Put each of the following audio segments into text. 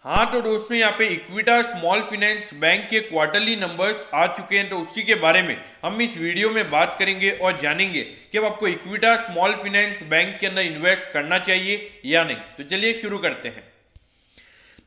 हाँ तो दोस्तों यहाँ पे इक्विटा स्मॉल फाइनेंस बैंक के क्वार्टरली नंबर्स आ चुके हैं, तो उसी के बारे में हम इस वीडियो में बात करेंगे और जानेंगे कि अब आपको इक्विटा स्मॉल फाइनेंस बैंक के अंदर इन्वेस्ट करना चाहिए या नहीं। तो चलिए शुरू करते हैं।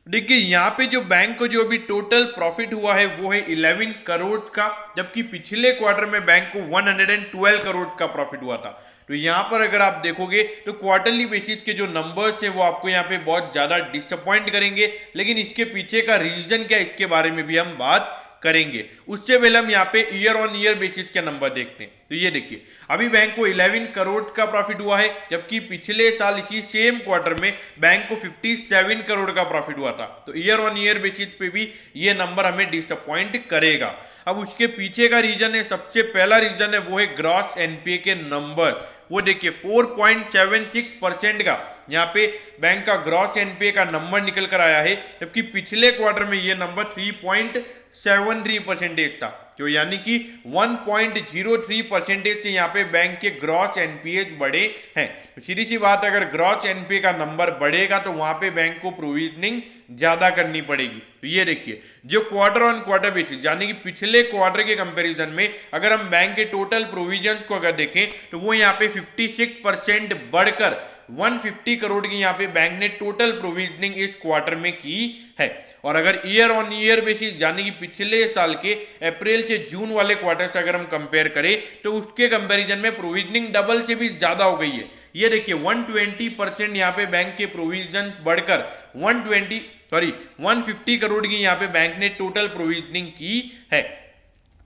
देखिए यहाँ पे जो बैंक को जो अभी टोटल प्रॉफिट हुआ है वो है 11 करोड़ का, जबकि पिछले क्वार्टर में बैंक को 112 करोड़ का प्रॉफिट हुआ था। तो यहाँ पर अगर आप देखोगे तो क्वार्टरली बेसिस के जो नंबर्स थे वो आपको यहाँ पे बहुत ज़्यादा डिसअपॉइंट करेंगे, लेकिन इसके पीछे का रीजन क्या है इसके बारे में भी हम बात करेंगे। उससे पहले हम यहाँ पे ईयर ऑन ईयर बेसिस के नंबर देखते हैं। तो ये देखिए अभी बैंक को 11 करोड़ का प्रॉफिट हुआ है, जबकि पिछले साल इसी सेम क्वार्टर में बैंक को 57 करोड़ का प्रॉफिट हुआ था। तो ईयर ऑन ईयर बेसिस पे भी ये नंबर हमें डिसअपॉइंट करेगा। अब उसके पीछे का रीजन है, सबसे पहला रीजन है वो है ग्रॉस एनपीए के नंबर। वो देखिए 4.76% का यहाँ पे बैंक का ग्रॉस एनपीए का नंबर निकल कर आया है, जबकि पिछले क्वार्टर में ये नंबर 3.73% था। जो यानी कि 1.03% से यहाँ पे बैंक के ग्रॉस एनपीए बढ़े हैं। तो सीधी सी बात है, अगर ग्रॉस एनपीए का नंबर बढ़ेगा तो वहां पे बैंक को प्रोविजनिंग ज्यादा करनी पड़ेगी। तो ये देखिए जो क्वार्टर ऑन क्वार्टर बेसिस यानी कि पिछले क्वार्टर के कंपैरिजन में अगर हम बैंक के टोटल प्रोविजन को अगर देखें तो वो यहाँ पे 56% बढ़कर 150 करोड़ की यहाँ पे बैंक ने टोटल प्रोविजनिंग इस क्वार्टर में की है। और अगर ईयर ऑन ईयर बेसिस यानी कि पिछले साल के अप्रैल से जून वाले क्वार्टर से अगर हम कंपेयर करें तो उसके कंपैरिजन में प्रोविजनिंग डबल से भी ज्यादा हो गई है। ये देखिए 120% यहाँ पे बैंक के प्रोविजन बढ़कर 150 करोड़ की यहाँ पे बैंक ने टोटल प्रोविजनिंग की है।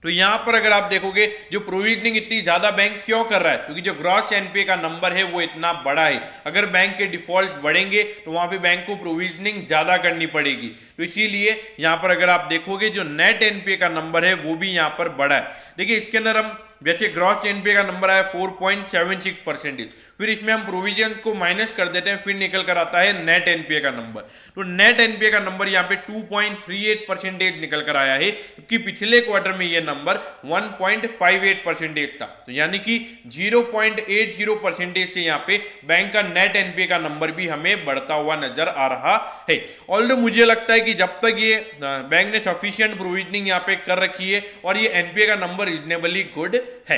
तो यहां पर अगर आप देखोगे जो प्रोविजनिंग इतनी ज्यादा बैंक क्यों कर रहा है, क्योंकि जो ग्रॉस एनपीए का नंबर है वो इतना बड़ा है। अगर बैंक के डिफॉल्ट बढ़ेंगे तो वहां पे बैंक को प्रोविजनिंग ज्यादा करनी पड़ेगी। तो इसीलिए यहां पर अगर आप देखोगे जो नेट एनपीए का नंबर है वो भी यहां पर बड़ा है। देखिए इसके अंदर हम वैसे ग्रॉस एनपीए का नंबर आया 4.76%, फिर इसमें हम प्रोविजन को माइनस कर देते हैं, फिर निकल कर आता है नेट एनपीए का नंबर। तो नेट एनपीए का नंबर यहाँ पे 2.38% निकल कर आया है, जबकि पिछले क्वार्टर में ये नंबर 1.58% था। तो यानी कि 0.80% से यहाँ पे बैंक का नेट एनपीए का नंबर भी हमें बढ़ता हुआ नजर आ रहा है। ऑल्दो मुझे लगता है कि जब तक ये बैंक ने सफिशिएंट प्रोविजनिंग यहाँ पे कर रखी है और ये एनपीए का नंबर रीजनेबली गुड है।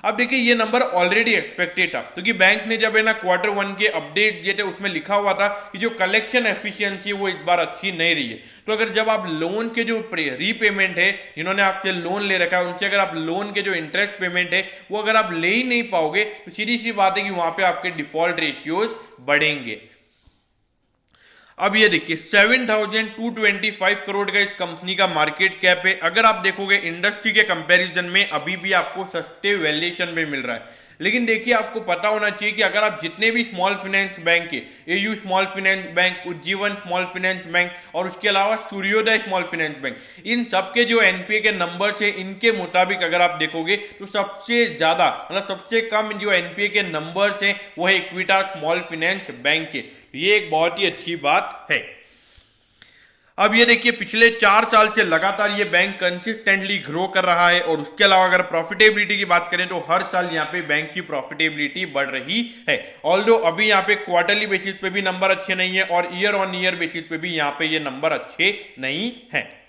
अब देखिए ये नंबर ऑलरेडी एक्सपेक्टेड था, क्योंकि बैंक ने जब है ना क्वार्टर वन के अपडेट दिए थे उसमें लिखा हुआ था कि जो कलेक्शन एफिशिएंसी वो इस बार अच्छी नहीं रही है। तो अगर जब आप लोन के जो रीपेमेंट है, जिन्होंने आपसे लोन ले रखा है उनसे अगर आप लोन के जो इंटरेस्ट पेमेंट है वो अगर आप ले ही नहीं पाओगे तो सीधी सी बात है कि वहां पे आपके डिफॉल्ट रेशियोज बढ़ेंगे। अब ये देखिए 7,225 करोड़ का इस कंपनी का मार्केट कैप है। अगर आप देखोगे इंडस्ट्री के कंपैरिजन में अभी भी आपको सस्ते वैल्यूएशन में मिल रहा है। लेकिन देखिए आपको पता होना चाहिए कि अगर आप जितने भी स्मॉल फाइनेंस बैंक के AU small finance bank, Ujjivan small finance bank और उसके अलावा सूर्योदय स्मॉल फाइनेंस बैंक, इन सबके जो एनपीए के नंबर्स है इनके मुताबिक अगर आप देखोगे तो सबसे ज्यादा मतलब सबसे कम जो एनपीए के नंबर्स हैं वो है इक्विटा स्मॉल फाइनेंस बैंक के। ये एक बहुत ही अच्छी बात है। अब ये देखिए पिछले 4 साल से लगातार ये बैंक कंसिस्टेंटली ग्रो कर रहा है। और उसके अलावा अगर प्रॉफिटेबिलिटी की बात करें तो हर साल यहाँ पे बैंक की प्रॉफिटेबिलिटी बढ़ रही है। ऑल्दो अभी यहाँ पे क्वार्टरली बेसिस पे भी नंबर अच्छे नहीं है और ईयर ऑन ईयर बेसिस पे भी यहाँ पे ये नंबर अच्छे नहीं है।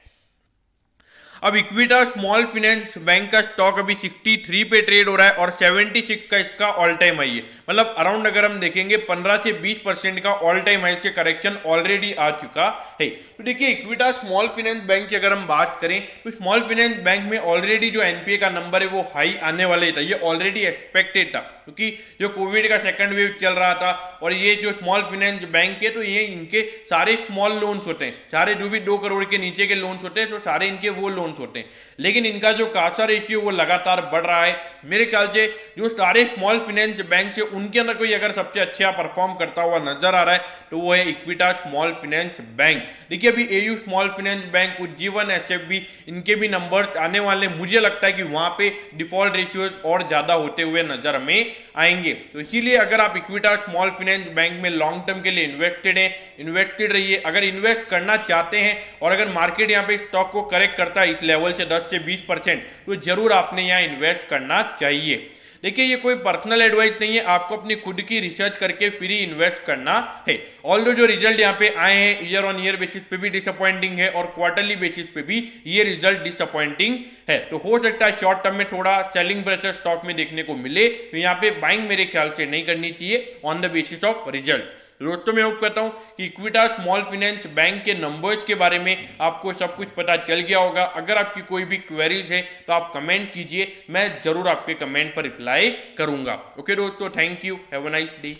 अब इक्विटा स्मॉल फाइनेंस बैंक का स्टॉक अभी 63 पे ट्रेड हो रहा है और 76 का इसका ऑल टाइम हाई है। मतलब अराउंड अगर हम देखेंगे 15 से 20% का ऑल टाइम हाई से करेक्शन ऑलरेडी आ चुका है। तो देखिए इक्विटा स्मॉल फाइनेंस बैंक की अगर हम बात करें तो स्मॉल फाइनेंस बैंक में ऑलरेडी जो एनपीए का नंबर है वो हाई आने वाले था। ये ऑलरेडी एक्सपेक्टेड था, क्योंकि जो कोविड का सेकंड वेव चल रहा था और ये जो स्मॉल फाइनेंस बैंक है तो ये इनके सारे स्मॉल लोन्स होते हैं, सारे जो भी 2 करोड़ के नीचे के लोन्स होते हैं तो सारे इनके वो लोन्स होते हैं। लेकिन इनका जो कासा रेशियो वो लगातार बढ़ रहा है। मेरे ख्याल से जो सारे स्मॉल फाइनेंस बैंक से उनके अंदर कोई अगर सबसे अच्छा परफॉर्म करता हुआ नजर आ रहा है तो वो है इक्विटा स्मॉल फाइनेंस बैंक। देखिए अभी AU small finance bank, Ujjivan, SFB, इनके भी नंबर्स आने वाले, मुझे लगता है कि वहां पे डिफॉल्ट रेशियोज और ज्यादा होते हुए नजर में आएंगे। तो इसीलिए अगर आप इक्विटा स्मॉल फाइनेंस बैंक में लॉन्ग टर्म के लिए इन्वेस्टेड रहिए। अगर इन्वेस्ट करना चाहते हैं और अगर मार्केट यहाँ पे स्टॉक को करेक्ट करता है इस लेवल से 10 से 20% तो जरूर आपने यहाँ इन्वेस्ट करना चाहिए। देखिए ये कोई पर्सनल एडवाइस नहीं है, आपको अपनी खुद की रिसर्च करके फ्री इन्वेस्ट करना है। ऑल्दो जो रिजल्ट यहाँ पे आए हैं ईयर ऑन ईयर बेसिस पे भी डिसअपॉइंटिंग है और क्वार्टरली बेसिस पे भी ये रिजल्ट डिसअपॉइंटिंग है, तो हो सकता है शॉर्ट टर्म में थोड़ा सेलिंग प्रेशर स्टॉक में देखने को मिले, तो यहाँ पे बाइंग मेरे ख्याल से नहीं करनी चाहिए on the basis of result. दोस्तों मैं होप करता हूं कि इक्विटास स्मॉल फाइनेंस बैंक के नंबर्स के बारे में आपको सब कुछ पता चल गया होगा। अगर आपकी कोई भी क्वेरीज है तो आप कमेंट कीजिए, मैं जरूर आपके कमेंट पर रिप्लाई करूंगा। ओके दोस्तों, thank you, have a nice day.